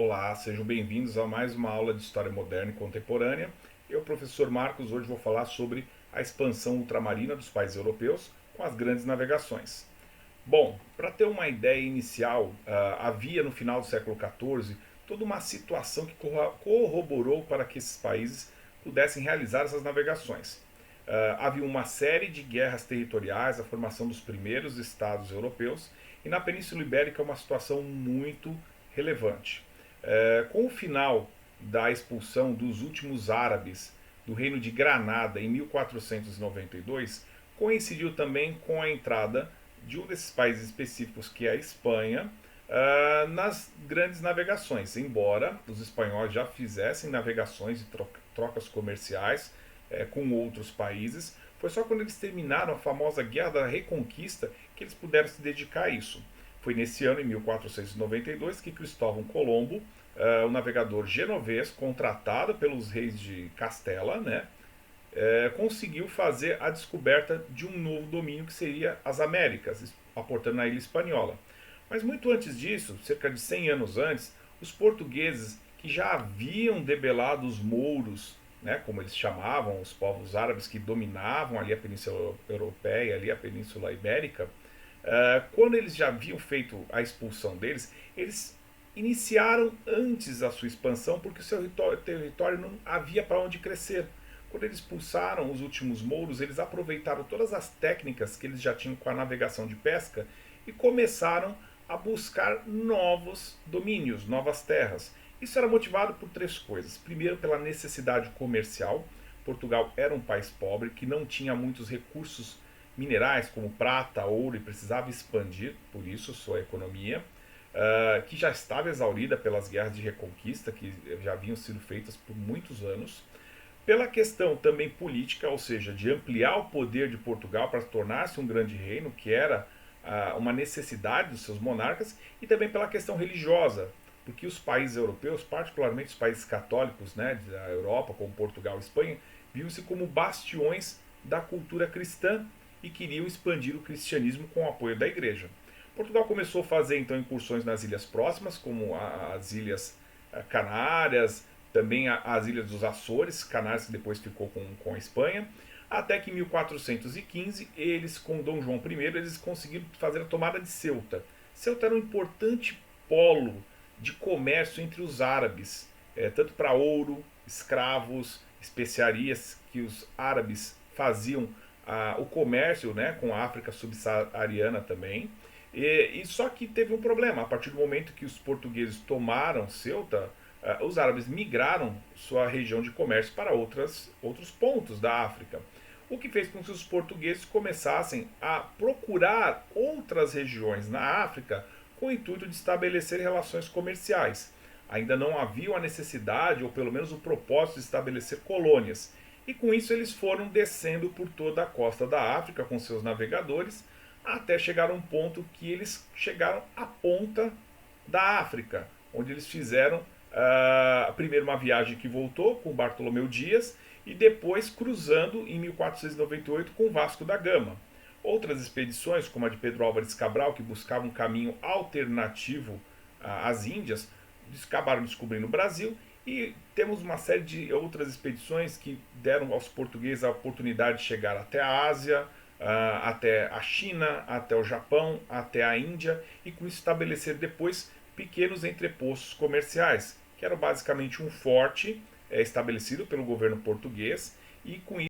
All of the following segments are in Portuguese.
Olá, sejam bem-vindos a mais uma aula de História Moderna e Contemporânea. Eu, professor Marcos, hoje vou falar sobre a expansão ultramarina dos países europeus com as grandes navegações. Bom, para ter uma ideia inicial, havia no final do século XIV toda uma situação que corroborou para que esses países pudessem realizar essas navegações. Havia uma série de guerras territoriais, a formação dos primeiros estados europeus, e na Península Ibérica uma situação muito relevante. Com o final da expulsão dos últimos árabes do Reino de Granada em 1492, coincidiu também com a entrada de um desses países específicos, que é a Espanha, nas grandes navegações, embora os espanhóis já fizessem navegações e trocas comerciais com outros países. Foi só quando eles terminaram a famosa Guerra da Reconquista que eles puderam se dedicar a isso. Foi nesse ano, em 1492, que Cristóvão Colombo, o navegador genovês, contratado pelos reis de Castela, né, conseguiu fazer a descoberta de um novo domínio que seria as Américas, aportando na ilha espanhola. Mas muito antes disso, cerca de 100 anos antes, os portugueses, que já haviam debelado os mouros, né, como eles chamavam, os povos árabes que dominavam ali a Península Europeia, ali a Península Ibérica, quando eles já haviam feito a expulsão deles, eles iniciaram antes a sua expansão porque o seu território não havia para onde crescer. Quando eles expulsaram os últimos mouros, eles aproveitaram todas as técnicas que eles já tinham com a navegação de pesca e começaram a buscar novos domínios, novas terras. Isso era motivado por três coisas. Primeiro, pela necessidade comercial. Portugal era um país pobre que não tinha muitos recursos minerais como prata, ouro, e precisava expandir, por isso, sua economia, que já estava exaurida pelas guerras de reconquista que já haviam sido feitas por muitos anos. Pela questão também política, ou seja, de ampliar o poder de Portugal para tornar-se um grande reino, que era uma necessidade dos seus monarcas, e também pela questão religiosa, porque os países europeus, particularmente os países católicos, né, da Europa, como Portugal e Espanha, viam-se como bastiões da cultura cristã e queriam expandir o cristianismo com o apoio da igreja. Portugal começou a fazer então incursões nas ilhas próximas, como as ilhas Canárias, também as ilhas dos Açores, Canárias que depois ficou com a Espanha, até que em 1415 eles, com Dom João I, eles conseguiram fazer a tomada de Ceuta. Ceuta era um importante polo de comércio entre os árabes, tanto para ouro, escravos, especiarias que os árabes faziam o comércio, né, com a África subsaariana também. E só que teve um problema. A partir do momento que os portugueses tomaram Ceuta, os árabes migraram sua região de comércio para outros pontos da África. O que fez com que os portugueses começassem a procurar outras regiões na África com o intuito de estabelecer relações comerciais. Ainda não havia a necessidade, ou pelo menos o propósito, de estabelecer colônias. E com isso eles foram descendo por toda a costa da África com seus navegadores, até chegar a um ponto que eles chegaram à ponta da África, onde eles fizeram primeiro uma viagem que voltou com Bartolomeu Dias e depois cruzando em 1498 com Vasco da Gama. Outras expedições, como a de Pedro Álvares Cabral, que buscava um caminho alternativo às Índias, acabaram descobrindo o Brasil. E temos uma série de outras expedições que deram aos portugueses a oportunidade de chegar até a Ásia, até a China, até o Japão, até a Índia, e com isso estabelecer depois pequenos entrepostos comerciais, que eram basicamente um forte estabelecido pelo governo português, e com isso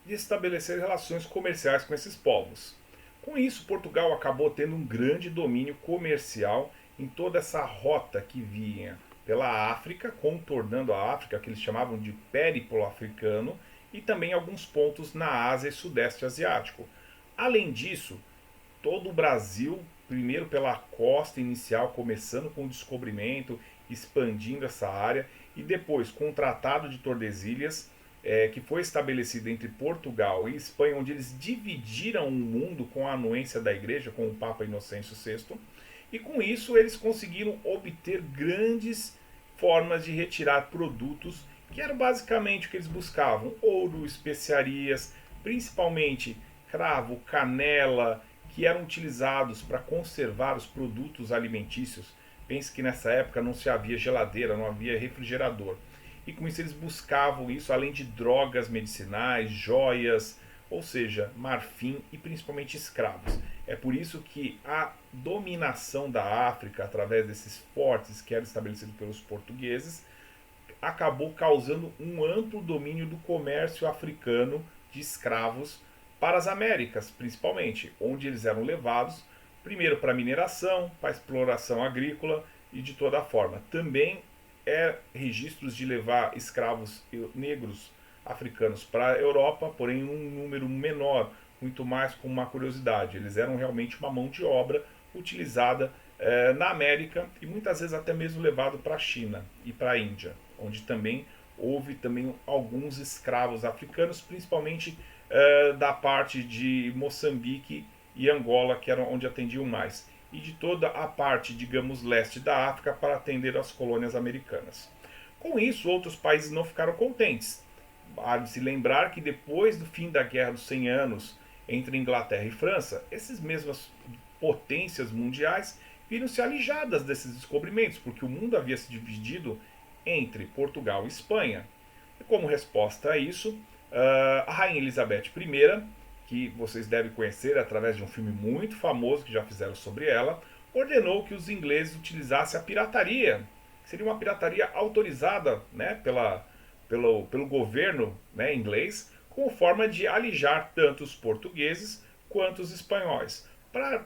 de estabelecer relações comerciais com esses povos. Com isso, Portugal acabou tendo um grande domínio comercial em toda essa rota que vinha pela África, contornando a África, que eles chamavam de périplo africano, e também alguns pontos na Ásia e Sudeste Asiático. Além disso, todo o Brasil, primeiro pela costa inicial, começando com o descobrimento, expandindo essa área, e depois com o Tratado de Tordesilhas, que foi estabelecido entre Portugal e Espanha, onde eles dividiram o mundo com a anuência da igreja, com o Papa Inocêncio VI, e com isso eles conseguiram obter grandes formas de retirar produtos que eram basicamente o que eles buscavam: ouro, especiarias, principalmente cravo, canela, que eram utilizados para conservar os produtos alimentícios Pense que nessa época não se havia geladeira, não havia refrigerador. E com isso eles buscavam isso, além de drogas medicinais, joias, ou seja, marfim e principalmente escravos. É por isso que a dominação da África, através desses fortes que eram estabelecidos pelos portugueses, acabou causando um amplo domínio do comércio africano de escravos para as Américas, principalmente, onde eles eram levados primeiro para mineração, para exploração agrícola e de toda forma. Também registros de levar escravos negros africanos para a Europa, porém um número menor, muito mais com uma curiosidade. Eles eram realmente uma mão de obra utilizada na América e muitas vezes até mesmo levado para a China e para a Índia, onde também houve também alguns escravos africanos, principalmente da parte de Moçambique e Angola, que eram onde atendiam mais, e de toda a parte, digamos, leste da África para atender as colônias americanas. Com isso, outros países não ficaram contentes. Há de se lembrar que depois do fim da Guerra dos 100 Anos entre Inglaterra e França, essas mesmas potências mundiais viram-se alijadas desses descobrimentos, porque o mundo havia se dividido entre Portugal e Espanha. E como resposta a isso, a Rainha Elizabeth I, que vocês devem conhecer através de um filme muito famoso que já fizeram sobre ela, ordenou que os ingleses utilizassem a pirataria, que seria uma pirataria autorizada, né, pelo governo, né, inglês, como forma de alijar tanto os portugueses quanto os espanhóis.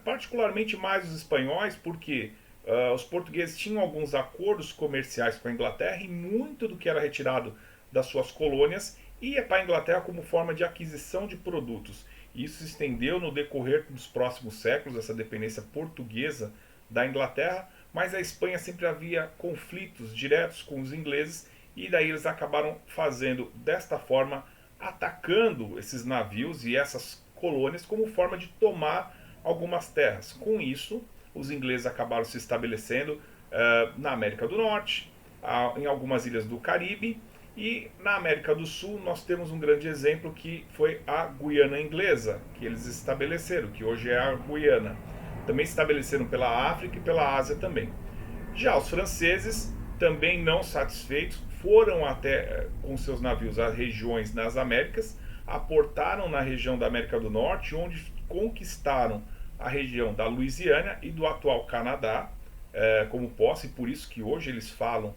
Particularmente mais os espanhóis, porque os portugueses tinham alguns acordos comerciais com a Inglaterra e muito do que era retirado das suas colônias ia para a Inglaterra como forma de aquisição de produtos. Isso se estendeu no decorrer dos próximos séculos, essa dependência portuguesa da Inglaterra, mas a Espanha sempre havia conflitos diretos com os ingleses e daí eles acabaram fazendo desta forma, atacando esses navios e essas colônias como forma de tomar algumas terras. Com isso, os ingleses acabaram se estabelecendo na América do Norte, em algumas ilhas do Caribe, e na América do Sul nós temos um grande exemplo que foi a Guiana Inglesa, que eles estabeleceram, que hoje é a Guiana. Também se estabeleceram pela África e pela Ásia também. Já os franceses, também não satisfeitos, foram até com seus navios às regiões nas Américas, aportaram na região da América do Norte, onde conquistaram a região da Louisiana e do atual Canadá como posse, por isso que hoje eles falam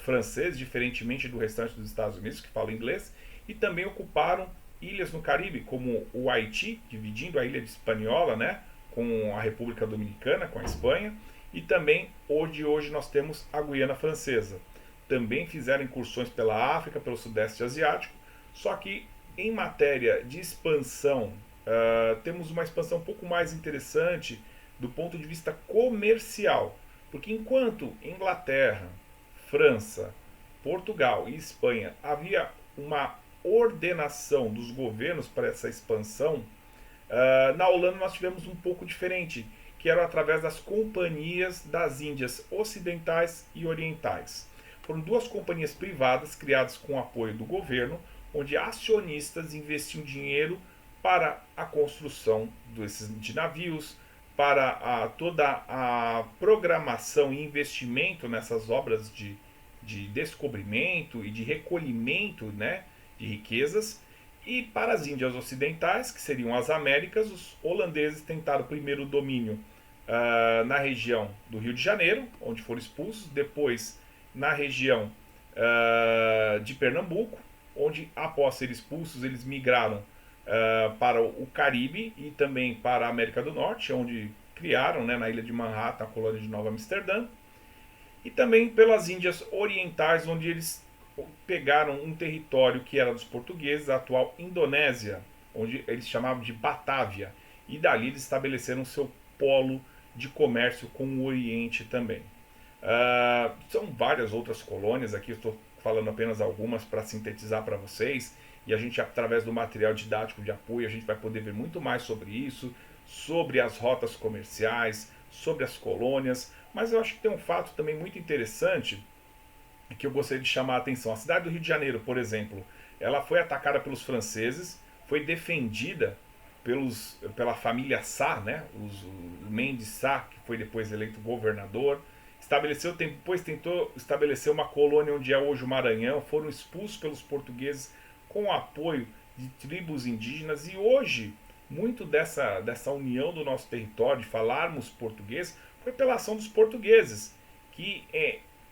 francês, diferentemente do restante dos Estados Unidos, que falam inglês, e também ocuparam ilhas no Caribe, como o Haiti, dividindo a ilha de Hispaniola, né, com a República Dominicana, com a Espanha, e também hoje nós temos a Guiana Francesa. Também fizeram incursões pela África, pelo Sudeste Asiático, só que em matéria de expansão, temos uma expansão um pouco mais interessante do ponto de vista comercial, porque enquanto Inglaterra, França, Portugal e Espanha havia uma ordenação dos governos para essa expansão, na Holanda nós tivemos um pouco diferente, que era através das companhias das Índias Ocidentais e Orientais. Foram duas companhias privadas criadas com o apoio do governo, onde acionistas investiam dinheiro para a construção de navios, para toda a programação e investimento nessas obras de descobrimento e de recolhimento, né, de riquezas. E para as Índias Ocidentais, que seriam as Américas, os holandeses tentaram primeiro o domínio na região do Rio de Janeiro, onde foram expulsos, depois na região de Pernambuco, onde após ser expulsos eles migraram para o Caribe e também para a América do Norte, onde criaram, né, na ilha de Manhattan, a colônia de Nova Amsterdã, e também pelas Índias Orientais, onde eles pegaram um território que era dos portugueses, a atual Indonésia, onde eles chamavam de Batávia, e dali eles estabeleceram seu polo de comércio com o Oriente também. São várias outras colônias, aqui eu estou falando apenas algumas para sintetizar para vocês, e a gente, através do material didático de apoio, a gente vai poder ver muito mais sobre isso, sobre as rotas comerciais, sobre as colônias, mas eu acho que tem um fato também muito interessante que eu gostaria de chamar a atenção. A cidade do Rio de Janeiro, por exemplo, ela foi atacada pelos franceses, foi defendida pela família Sá, né? O Mendes Sá, que foi depois eleito governador, Depois tentou estabelecer uma colônia onde é hoje o Maranhão, foram expulsos pelos portugueses com o apoio de tribos indígenas, e hoje muito dessa união do nosso território, de falarmos português, foi pela ação dos portugueses, que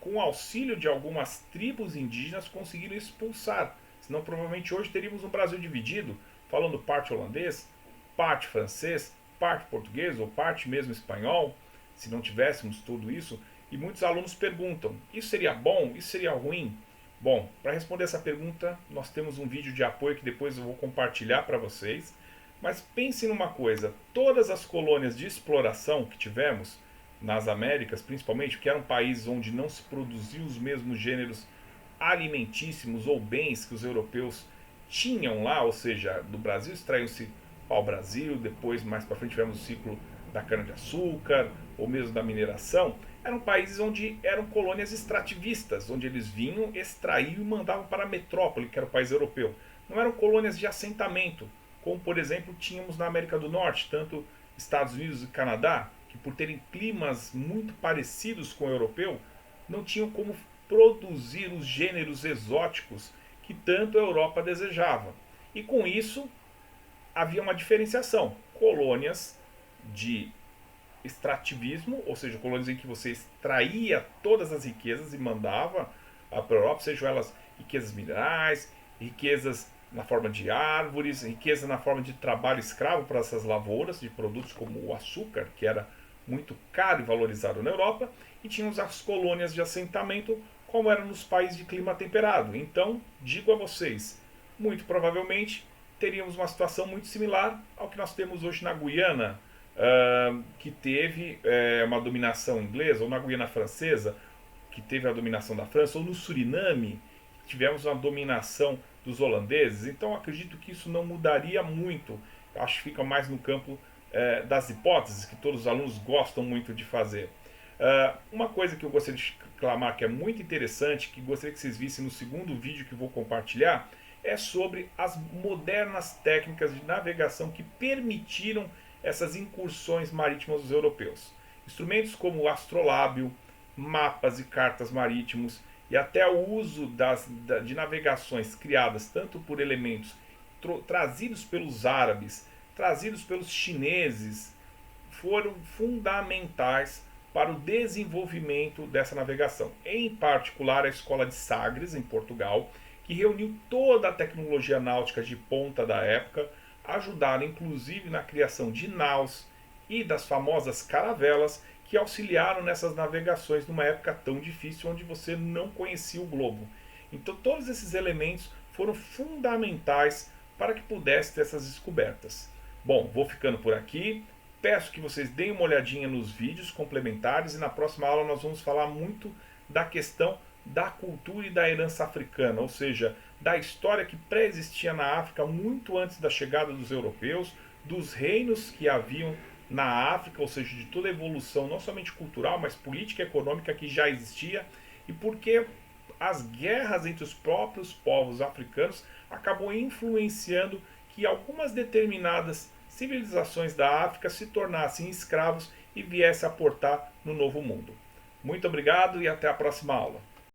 com o auxílio de algumas tribos indígenas conseguiram expulsar. Senão provavelmente hoje teríamos um Brasil dividido, falando parte holandês, parte francês, parte português ou parte mesmo espanhol, se não tivéssemos tudo isso. E muitos alunos perguntam, isso seria bom? Isso seria ruim? Bom, para responder essa pergunta, nós temos um vídeo de apoio que depois eu vou compartilhar para vocês. Mas pense numa coisa, todas as colônias de exploração que tivemos nas Américas, principalmente, que eram países onde não se produziam os mesmos gêneros alimentíssimos ou bens que os europeus tinham lá, ou seja, do Brasil extraiu-se pau-brasil, depois mais para frente tivemos o ciclo da cana-de-açúcar, ou mesmo da mineração, eram países onde eram colônias extrativistas, onde eles vinham, extraíam e mandavam para a metrópole, que era o país europeu. Não eram colônias de assentamento, como por exemplo tínhamos na América do Norte, tanto Estados Unidos e Canadá, que por terem climas muito parecidos com o europeu, não tinham como produzir os gêneros exóticos que tanto a Europa desejava. E com isso havia uma diferenciação. Colônias de extrativismo, ou seja, colônias em que você extraía todas as riquezas e mandava para a Europa, sejam elas riquezas minerais, riquezas na forma de árvores, riqueza na forma de trabalho escravo para essas lavouras, de produtos como o açúcar, que era muito caro e valorizado na Europa, e tínhamos as colônias de assentamento, como eram nos países de clima temperado. Então, digo a vocês, muito provavelmente teríamos uma situação muito similar ao que nós temos hoje na Guiana, que teve uma dominação inglesa, ou na Guiana Francesa, que teve a dominação da França, ou no Suriname, tivemos uma dominação dos holandeses. Então acredito que isso não mudaria muito. Eu acho que fica mais no campo das hipóteses, que todos os alunos gostam muito de fazer. Uma coisa que eu gostaria de clamar, que é muito interessante, que gostaria que vocês vissem no segundo vídeo que vou compartilhar, é sobre as modernas técnicas de navegação que permitiram essas incursões marítimas dos europeus. Instrumentos como o astrolábio, mapas e cartas marítimos, e até o uso de navegações criadas tanto por elementos trazidos pelos árabes, trazidos pelos chineses, foram fundamentais para o desenvolvimento dessa navegação. Em particular, a Escola de Sagres, em Portugal, que reuniu toda a tecnologia náutica de ponta da época, ajudaram inclusive na criação de naus e das famosas caravelas, que auxiliaram nessas navegações numa época tão difícil onde você não conhecia o globo. Então todos esses elementos foram fundamentais para que pudesse ter essas descobertas. Bom, vou ficando por aqui. Peço que vocês deem uma olhadinha nos vídeos complementares, e na próxima aula nós vamos falar muito da questão da cultura e da herança africana, ou seja, da história que pré-existia na África muito antes da chegada dos europeus, dos reinos que haviam na África, ou seja, de toda a evolução, não somente cultural, mas política e econômica que já existia, e porque as guerras entre os próprios povos africanos acabou influenciando que algumas determinadas civilizações da África se tornassem escravos e viessem a aportar no novo mundo. Muito obrigado e até a próxima aula.